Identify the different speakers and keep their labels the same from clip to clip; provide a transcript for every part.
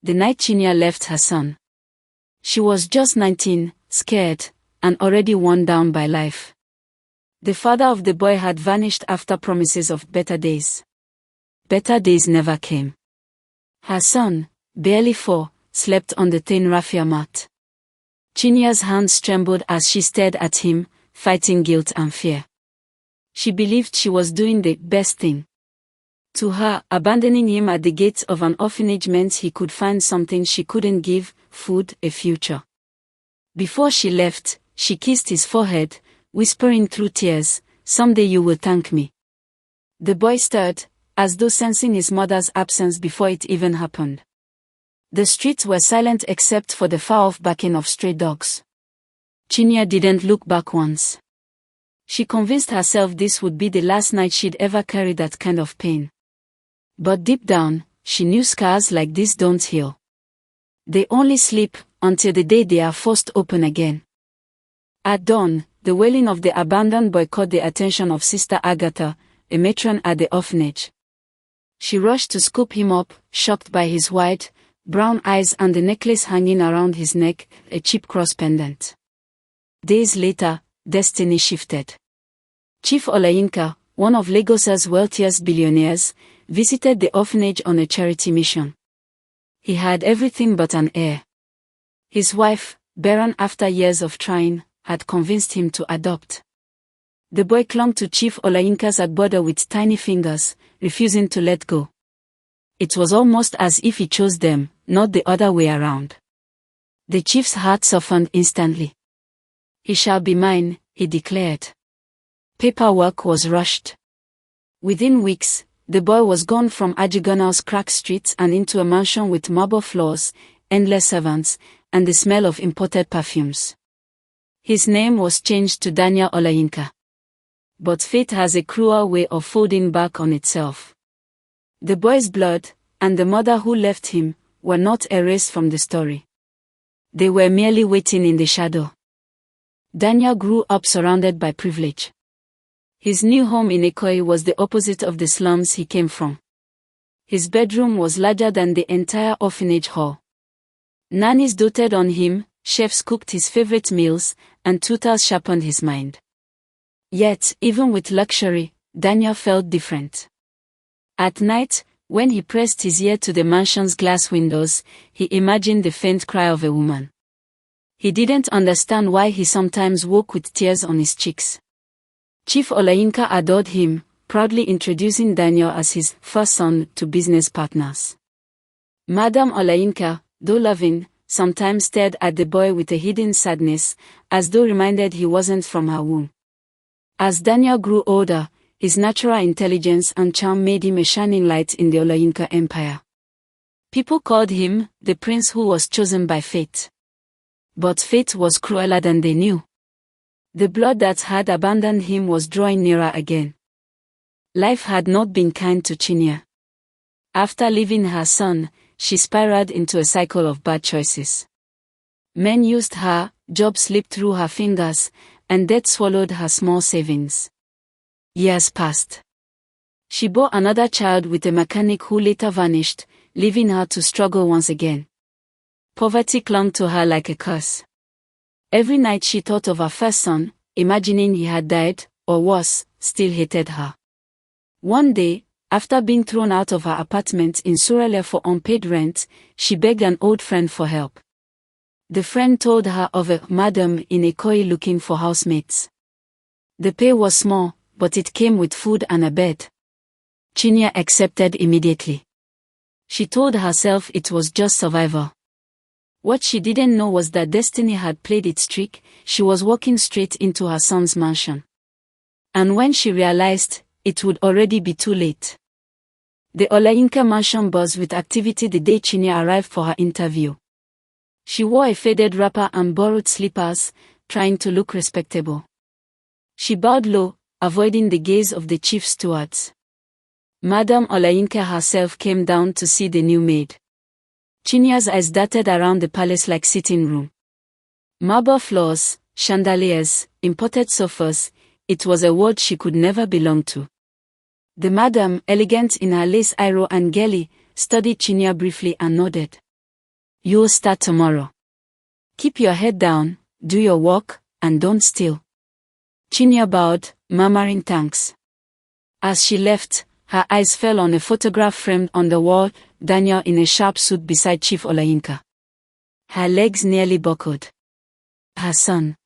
Speaker 1: the night Chinya left her son. She was just 19, scared, and already worn down by life. The father of the boy had vanished after promises of better days. Better days never came. Her son, barely 4, slept on the thin raffia mat. Chinya's hands trembled as she stared at him, fighting guilt and fear. She believed she was doing the best thing. To her, abandoning him at the gates of an orphanage meant he could find something she couldn't give, food, a future. Before she left, she kissed his forehead, whispering through tears, "Someday you will thank me." The boy stirred, as though sensing his mother's absence before it even happened. The streets were silent except for the far-off barking of stray dogs. Chinya didn't look back once. She convinced herself this would be the last night she'd ever carry that kind of pain. But deep down, she knew scars like this don't heal. They only sleep until the day they are forced open again. At dawn, the wailing of the abandoned boy caught the attention of Sister Agatha, a matron at the orphanage. She rushed to scoop him up, shocked by his wide, brown eyes and the necklace hanging around his neck, a cheap cross pendant. Days later, destiny shifted. Chief Olayinka, one of Lagos's wealthiest billionaires, visited the orphanage on a charity mission. He had everything but an heir. His wife, barren after years of trying, had convinced him to adopt. The boy clung to Chief Olayinka's agbada with tiny fingers, refusing to let go. It was almost as if he chose them, not the other way around. The chief's heart softened instantly. "He shall be mine," he declared. Paperwork was rushed. Within weeks, the boy was gone from Ajigonal's crack streets and into a mansion with marble floors, endless servants, and the smell of imported perfumes. His name was changed to Daniel Olayinka. But fate has a cruel way of folding back on itself. The boy's blood, and the mother who left him, were not erased from the story. They were merely waiting in the shadow. Daniel grew up surrounded by privilege. His new home in Ikoyi was the opposite of the slums he came from. His bedroom was larger than the entire orphanage hall. Nannies doted on him, chefs cooked his favorite meals, and tutors sharpened his mind. Yet, even with luxury, Daniel felt different. At night, when he pressed his ear to the mansion's glass windows, he imagined the faint cry of a woman. He didn't understand why he sometimes woke with tears on his cheeks. Chief Olayinka adored him, proudly introducing Daniel as his first son to business partners. Madame Olayinka, though loving, sometimes stared at the boy with a hidden sadness, as though reminded he wasn't from her womb. As Daniel grew older, his natural intelligence and charm made him a shining light in the Olayinka empire. People called him the prince who was chosen by fate. But fate was crueler than they knew. The blood that had abandoned him was drawing nearer again. Life had not been kind to Chinya. After leaving her son, she spiraled into a cycle of bad choices. Men used her, jobs slipped through her fingers, and debt swallowed her small savings. Years passed. She bore another child with a mechanic who later vanished, leaving her to struggle once again. Poverty clung to her like a curse. Every night she thought of her first son, imagining he had died, or worse, still hated her. One day, after being thrown out of her apartment in Suralere for unpaid rent, she begged an old friend for help. The friend told her of a madam in Ikoyi looking for housemates. The pay was small, but it came with food and a bed. Chinya accepted immediately. She told herself it was just survival. What she didn't know was that destiny had played its trick. She was walking straight into her son's mansion. And when she realized, it would already be too late. The Olayinka mansion buzzed with activity the day Chinya arrived for her interview. She wore a faded wrapper and borrowed slippers, trying to look respectable. She bowed low, avoiding the gaze of the chief stewards. Madame Olayinka herself came down to see the new maid. Chinya's eyes darted around the palace-like sitting room. Marble floors, chandeliers, imported sofas, it was a world she could never belong to. The madam, elegant in her lace iro and geli, studied Chinya briefly and nodded. You'll start tomorrow. Keep your head down, do your work, and don't steal. Chinya bowed, murmuring thanks. As she left, her eyes fell on a photograph framed on the wall, Daniel in a sharp suit beside Chief Olayinka. Her legs nearly buckled. Her son.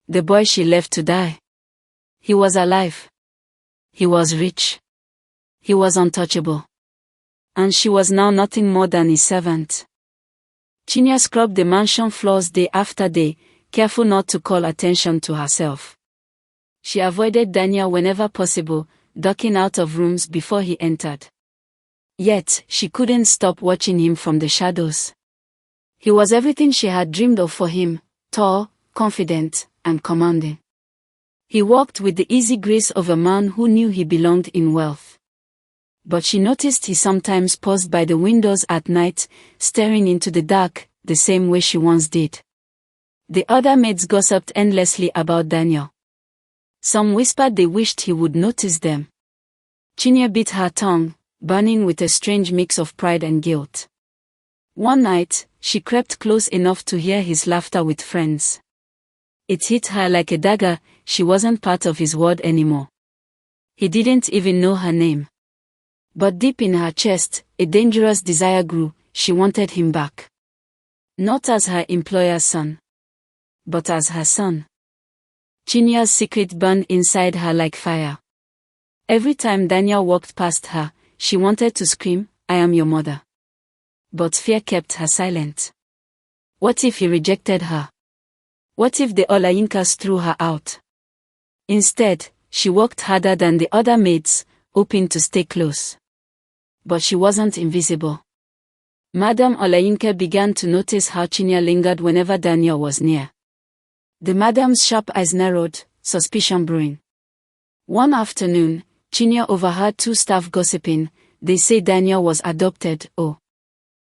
Speaker 1: The boy she left to die. He was alive. He was rich. He was untouchable. And she was now nothing more than his servant. Chinya scrubbed the mansion floors day after day, careful not to call attention to herself. She avoided Daniel whenever possible, ducking out of rooms before he entered. Yet, she couldn't stop watching him from the shadows. He was everything she had dreamed of for him, tall, confident, and commanding. He walked with the easy grace of a man who knew he belonged in wealth. But she noticed he sometimes paused by the windows at night, staring into the dark, the same way she once did. The other maids gossiped endlessly about Daniel. Some whispered they wished he would notice them. Chinya bit her tongue, burning with a strange mix of pride and guilt. One night, she crept close enough to hear his laughter with friends. It hit her like a dagger. She wasn't part of his world anymore. He didn't even know her name. But deep in her chest, a dangerous desire grew. She wanted him back. Not as her employer's son, but as her son. Chinya's secret burned inside her like fire. Every time Daniel walked past her, she wanted to scream, "I am your mother." But fear kept her silent. What if he rejected her? What if the Olayinkas threw her out? Instead, she worked harder than the other maids, hoping to stay close. But she wasn't invisible. Madame Olayinka began to notice how Chinya lingered whenever Daniel was near. The madam's sharp eyes narrowed, suspicion brewing. One afternoon, Chinya overheard two staff gossiping. They say Daniel was adopted. Oh.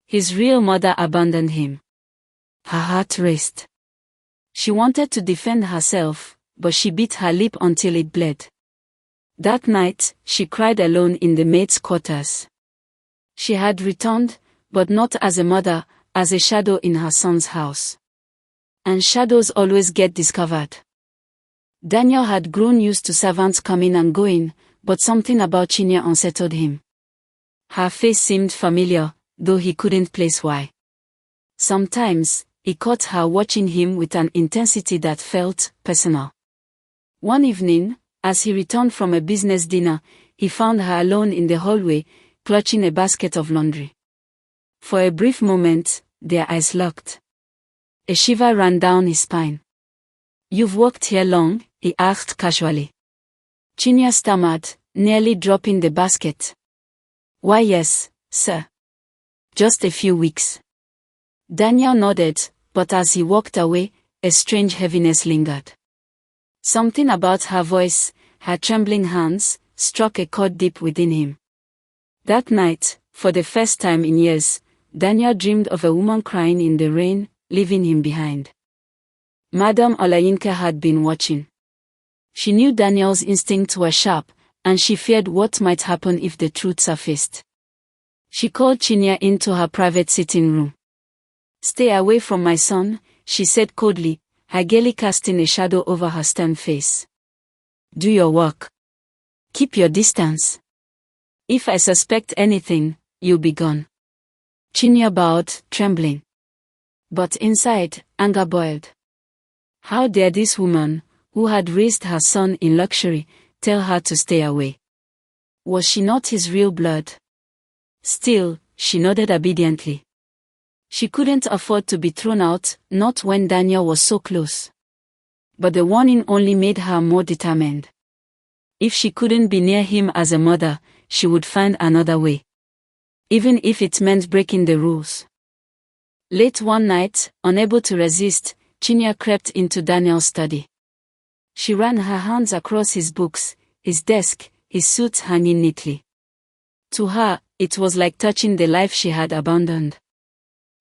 Speaker 1: His real mother abandoned him. Her heart raced. She wanted to defend herself, but she bit her lip until it bled. That night, she cried alone in the maids' quarters. She had returned, but not as a mother, as a shadow in her son's house. And shadows always get discovered. Daniel had grown used to servants coming and going, but something about Chinya unsettled him. Her face seemed familiar, though he couldn't place why. Sometimes, he caught her watching him with an intensity that felt personal. One evening, as he returned from a business dinner, he found her alone in the hallway, clutching a basket of laundry. For a brief moment, their eyes locked. A shiver ran down his spine. "You've worked here long?" he asked casually. Chinya stammered, nearly dropping the basket. "Why yes, sir. Just a few weeks." Daniel nodded, but as he walked away, a strange heaviness lingered. Something about her voice, her trembling hands, struck a chord deep within him. That night, for the first time in years, Daniel dreamed of a woman crying in the rain, leaving him behind. Madame Olayinka had been watching. She knew Daniel's instincts were sharp, and she feared what might happen if the truth surfaced. She called Chinya into her private sitting room. "Stay away from my son," she said coldly, her gaily casting a shadow over her stern face. "Do your work. Keep your distance. If I suspect anything, you'll be gone." Chinya bowed, trembling. But inside, anger boiled. How dare this woman, who had raised her son in luxury, tell her to stay away? Was she not his real blood? Still, she nodded obediently. She couldn't afford to be thrown out, not when Daniel was so close. But the warning only made her more determined. If she couldn't be near him as a mother, she would find another way. Even if it meant breaking the rules. Late one night, unable to resist, Chinya crept into Daniel's study. She ran her hands across his books, his desk, his suits hanging neatly. To her, it was like touching the life she had abandoned.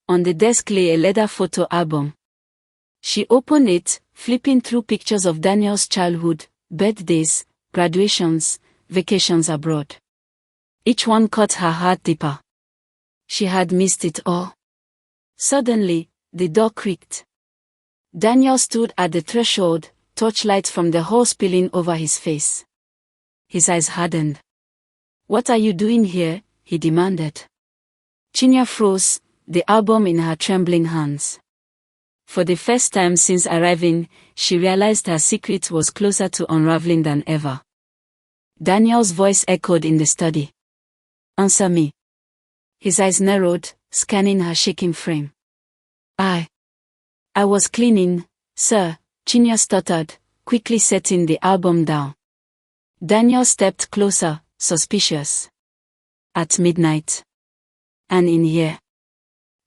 Speaker 1: On the desk lay a leather photo album. She opened it, flipping through pictures of Daniel's childhood, birthdays, graduations, vacations abroad. Each one cut her heart deeper. She had missed it all. Suddenly, the door creaked. Daniel stood at the threshold, torchlight from the hall spilling over his face. His eyes hardened. "What are you doing here?" he demanded. Chinya froze, the album in her trembling hands. For the first time since arriving, she realized her secret was closer to unraveling than ever. Daniel's voice echoed in the study. "Answer me." His eyes narrowed, scanning her shaking frame. I was cleaning, sir," Chinya stuttered, quickly setting the album down. Daniel stepped closer, suspicious. "At midnight. And in here."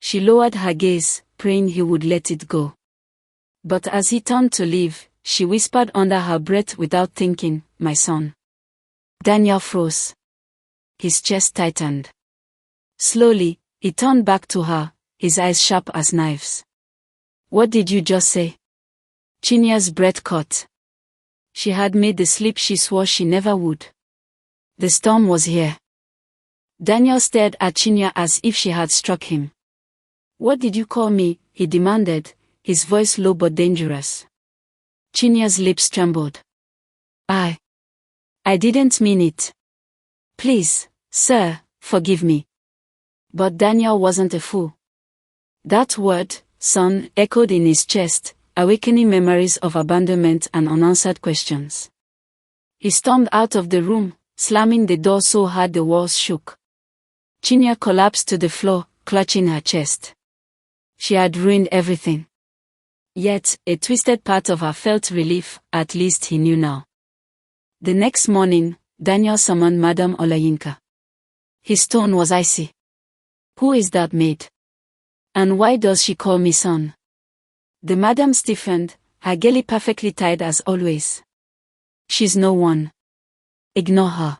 Speaker 1: She lowered her gaze, praying he would let it go. But as he turned to leave, she whispered under her breath without thinking, "My son." Daniel froze. His chest tightened. Slowly, he turned back to her, his eyes sharp as knives. "What did you just say?" Chinya's breath caught. She had made the slip she swore she never would. The storm was here. Daniel stared at Chinya as if she had struck him. "What did you call me?" he demanded, his voice low but dangerous. Chinya's lips trembled. I didn't mean it. Please, sir, forgive me." But Daniel wasn't a fool. That word, son, echoed in his chest, awakening memories of abandonment and unanswered questions. He stormed out of the room, slamming the door so hard the walls shook. Chinya collapsed to the floor, clutching her chest. She had ruined everything. Yet, a twisted part of her felt relief, at least he knew now. The next morning, Daniel summoned Madame Olayinka. His tone was icy. "Who is that maid? And why does she call me son?" The madam stiffened, her galley perfectly tied as always. "She's no one. Ignore her.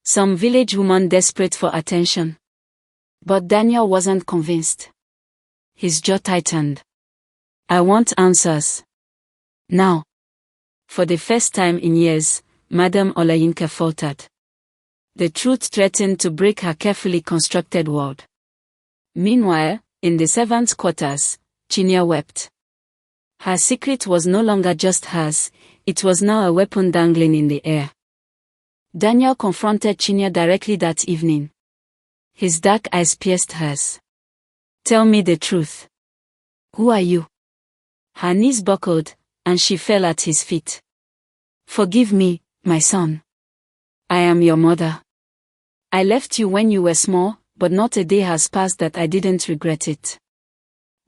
Speaker 1: Some village woman desperate for attention." But Daniel wasn't convinced. His jaw tightened. "I want answers. Now." For the first time in years, Madame Olayinka faltered. The truth threatened to break her carefully constructed world. Meanwhile, in the servants' quarters, Chinya wept. Her secret was no longer just hers, it was now a weapon dangling in the air. Daniel confronted Chinya directly that evening. His dark eyes pierced hers. "Tell me the truth. Who are you?" Her knees buckled, and she fell at his feet. "Forgive me, my son. I am your mother. I left you when you were small, but not a day has passed that I didn't regret it."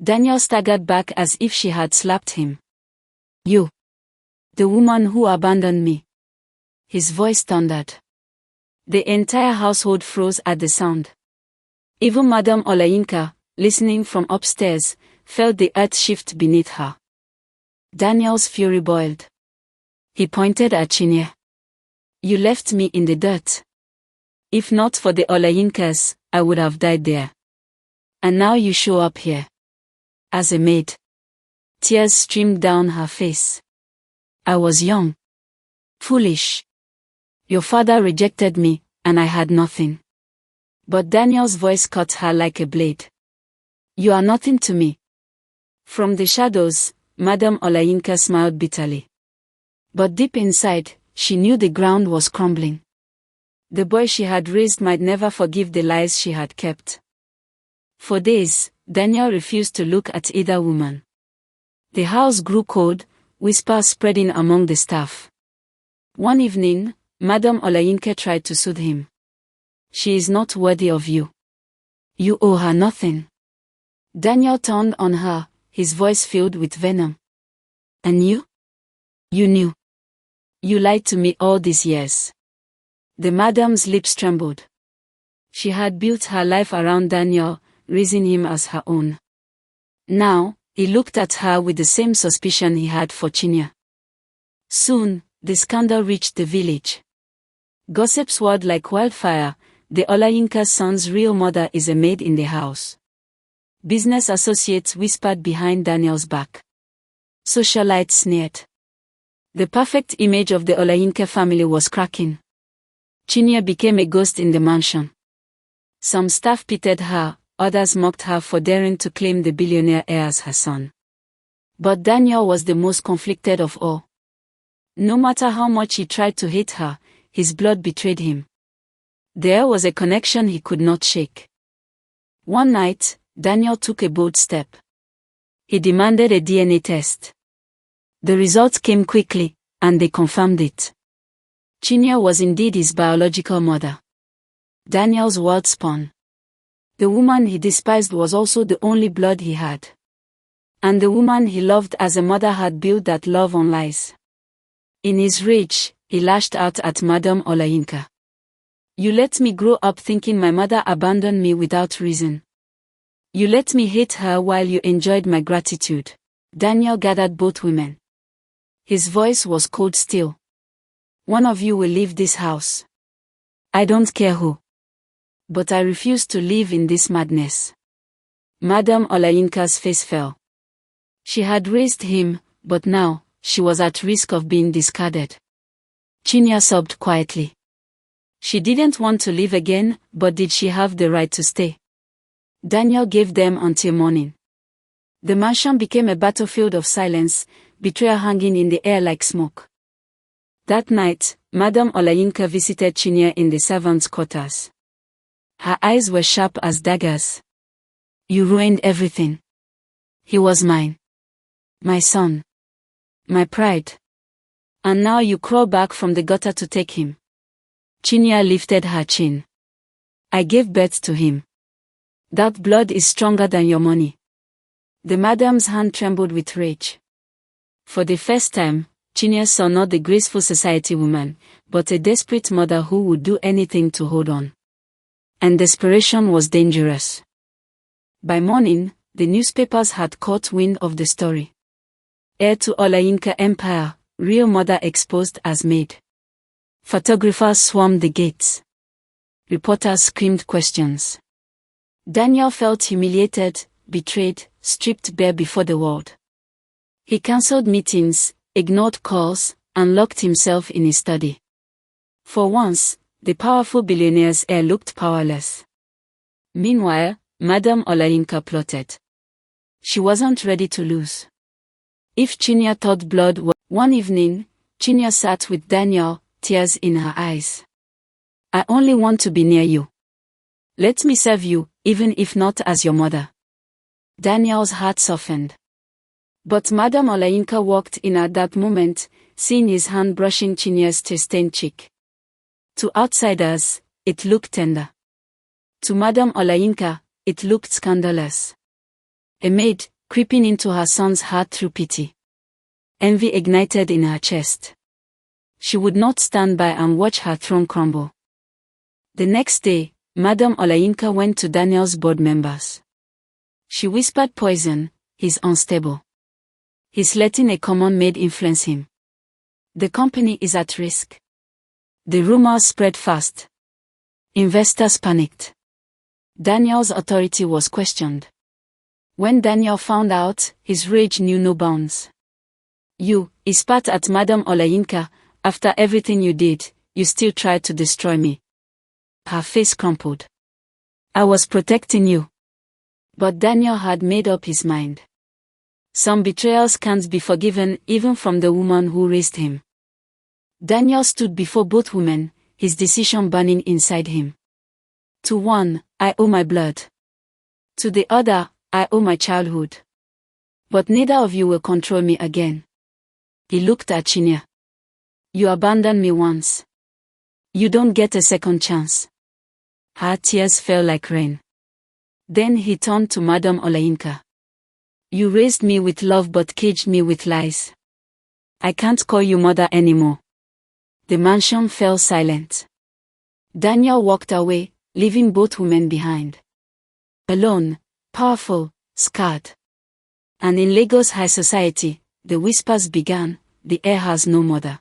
Speaker 1: Daniel staggered back as if she had slapped him. "You. The woman who abandoned me." His voice thundered. The entire household froze at the sound. Even Madame Olayinka, listening from upstairs, felt the earth shift beneath her. Daniel's fury boiled. He pointed at Chinya. "You left me in the dirt. If not for the Olayinkas, I would have died there. And now you show up here. As a maid." Tears streamed down her face. "I was young. Foolish. Your father rejected me, and I had nothing." But Daniel's voice cut her like a blade. "You are nothing to me." From the shadows, Madame Olayinka smiled bitterly. But deep inside, she knew the ground was crumbling. The boy she had raised might never forgive the lies she had kept. For days, Daniel refused to look at either woman. The house grew cold, whispers spreading among the staff. One evening, Madame Olayinka tried to soothe him. "She is not worthy of you. You owe her nothing." Daniel turned on her, his voice filled with venom. "And you? You knew. You lied to me all these years." The madam's lips trembled. She had built her life around Daniel, raising him as her own. Now, he looked at her with the same suspicion he had for Chinya. Soon, the scandal reached the village. Gossip swirled like wildfire. The Olayinka son's real mother is a maid in the house. Business associates whispered behind Daniel's back. Socialites sneered. The perfect image of the Olayinka family was cracking. Chinya became a ghost in the mansion. Some staff pitied her, others mocked her for daring to claim the billionaire heir as her son. But Daniel was the most conflicted of all. No matter how much he tried to hate her, his blood betrayed him. There was a connection he could not shake. One night, Daniel took a bold step. He demanded a DNA test. The results came quickly, and they confirmed it. Chinyere was indeed his biological mother. Daniel's world spun. The woman he despised was also the only blood he had. And the woman he loved as a mother had built that love on lies. In his rage, he lashed out at Madame Olayinka. "You let me grow up thinking my mother abandoned me without reason. You let me hate her while you enjoyed my gratitude." Daniel gathered both women. His voice was cold steel. "One of you will leave this house. I don't care who. But I refuse to live in this madness." Madame Olayinka's face fell. She had raised him, but now, she was at risk of being discarded. Chinyere sobbed quietly. She didn't want to leave again, but did she have the right to stay? Daniel gave them until morning. The mansion became a battlefield of silence, betrayal hanging in the air like smoke. That night, Madame Olayinka visited Chinyere in the servants' quarters. Her eyes were sharp as daggers. "You ruined everything. He was mine. My son. My pride. And now you crawl back from the gutter to take him." Chinyere lifted her chin. "I gave birth to him. That blood is stronger than your money." The madame's hand trembled with rage. For the first time, Chinyere saw not the graceful society woman, but a desperate mother who would do anything to hold on. And desperation was dangerous. By morning, the newspapers had caught wind of the story. Heir to Olayinka empire, real mother exposed as maid. Photographers swarmed the gates. Reporters screamed questions. Daniel felt humiliated, betrayed, stripped bare before the world. He cancelled meetings, ignored calls, and locked himself in his study. For once, the powerful billionaire's heir looked powerless. Meanwhile, Madame Olayinka plotted. She wasn't ready to lose. If Chinyere thought blood was... One evening, Chinyere sat with Daniel, tears in her eyes. "I only want to be near you. Let me serve you, even if not as your mother." Daniel's heart softened. But Madame Olayinka walked in at that moment, seeing his hand brushing Chinyere's tear-stained cheek. To outsiders, it looked tender. To Madame Olayinka, it looked scandalous. A maid, creeping into her son's heart through pity. Envy ignited in her chest. She would not stand by and watch her throne crumble. The next day, Madame Olayinka went to Daniel's board members. She whispered poison, "He's unstable. He's letting a common maid influence him. The company is at risk." The rumors spread fast. Investors panicked. Daniel's authority was questioned. When Daniel found out, his rage knew no bounds. "You," he spat at Madame Olayinka, "after everything you did, you still tried to destroy me." Her face crumpled. "I was protecting you." But Daniel had made up his mind. Some betrayals can't be forgiven even from the woman who raised him. Daniel stood before both women, his decision burning inside him. To one, "I owe my blood." To the other, "I owe my childhood. But neither of you will control me again." He looked at Chinyere. "You abandoned me once. You don't get a second chance." Her tears fell like rain. Then he turned to Madame Olayinka. "You raised me with love but caged me with lies. I can't call you mother anymore." The mansion fell silent. Daniel walked away, leaving both women behind. Alone, powerful, scarred. And in Lagos high society, the whispers began, "The heir has no mother."